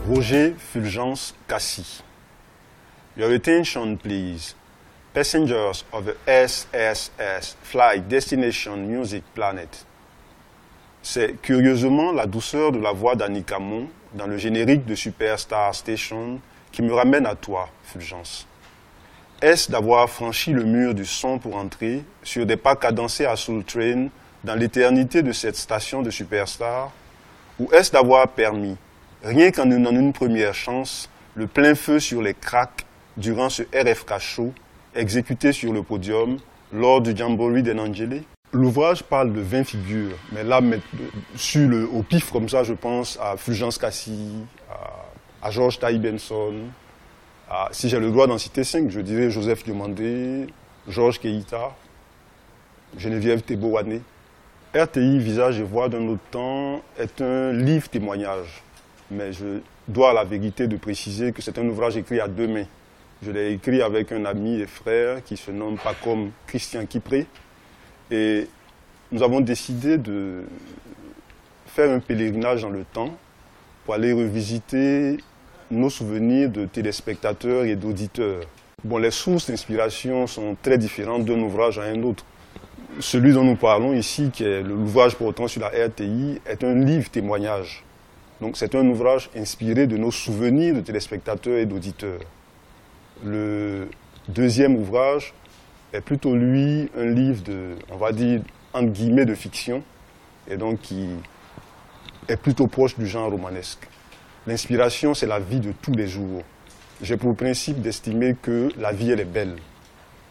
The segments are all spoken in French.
Roger Fulgence Cassie. Your attention, please. Passengers of the SSS Flight Destination Music Planet. C'est curieusement la douceur de la voix d'Annika Camon dans le générique de Superstar Station qui me ramène à toi, Fulgence. Est-ce d'avoir franchi le mur du son pour entrer sur des pas cadencés à Soul Train dans l'éternité de cette station de Superstar? Ou est-ce d'avoir permis, rien qu'en une première chance, le plein feu sur les cracks durant ce RFK show exécuté sur le podium lors du Jamboree d'Enangélé? L'ouvrage parle de 20 figures, mais là, au pif comme ça, je pense à Fulgence Cassie, à George Taï Benson, si j'ai le droit d'en citer 5, je dirais Joseph Diomandé, Georges Keïta, Geneviève Tebowané. RTI, Visage et Voix d'un autre temps est un livre témoignage, mais je dois à la vérité de préciser que c'est un ouvrage écrit à deux mains. Je l'ai écrit avec un ami et frère qui se nomme pas comme Christian Kipré, et nous avons décidé de faire un pèlerinage dans le temps pour aller revisiter nos souvenirs de téléspectateurs et d'auditeurs. Bon, les sources d'inspiration sont très différentes d'un ouvrage à un autre. Celui dont nous parlons ici, qui est l'ouvrage portant sur la RTI, est un livre témoignage. Donc c'est un ouvrage inspiré de nos souvenirs de téléspectateurs et d'auditeurs. Le deuxième ouvrage est plutôt, lui, un livre de, on va dire, entre guillemets, de fiction, et donc qui est plutôt proche du genre romanesque. L'inspiration, c'est la vie de tous les jours. J'ai pour principe d'estimer que la vie, elle est belle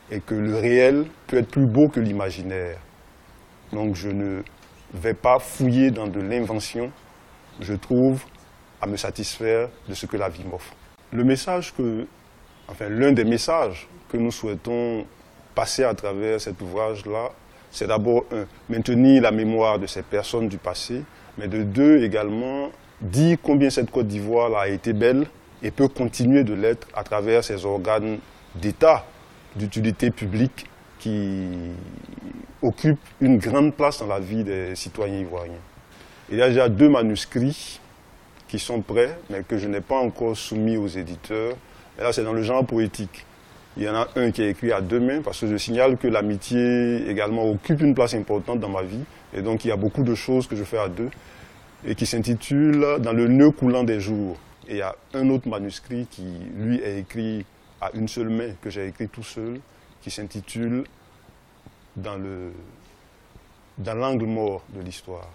et que le réel peut être plus beau que l'imaginaire. Donc je ne vais pas fouiller dans de l'invention, je trouve à me satisfaire de ce que la vie m'offre. L'un des messages que nous souhaitons passer à travers cet ouvrage-là, c'est d'abord, maintenir la mémoire de ces personnes du passé, mais de deux, également, dire combien cette Côte d'Ivoire a été belle et peut continuer de l'être à travers ces organes d'État, d'utilité publique qui occupent une grande place dans la vie des citoyens ivoiriens. Il y a déjà 2 manuscrits qui sont prêts, mais que je n'ai pas encore soumis aux éditeurs. Et là, c'est dans le genre poétique. Il y en a un qui est écrit à 2 mains, parce que je signale que l'amitié également occupe une place importante dans ma vie. Et donc, il y a beaucoup de choses que je fais à 2, et qui s'intitule « Dans le nœud coulant des jours ». Et il y a un autre manuscrit qui, lui, est écrit à une seule main, que j'ai écrit tout seul, qui s'intitule « Dans l'angle mort de l'histoire ».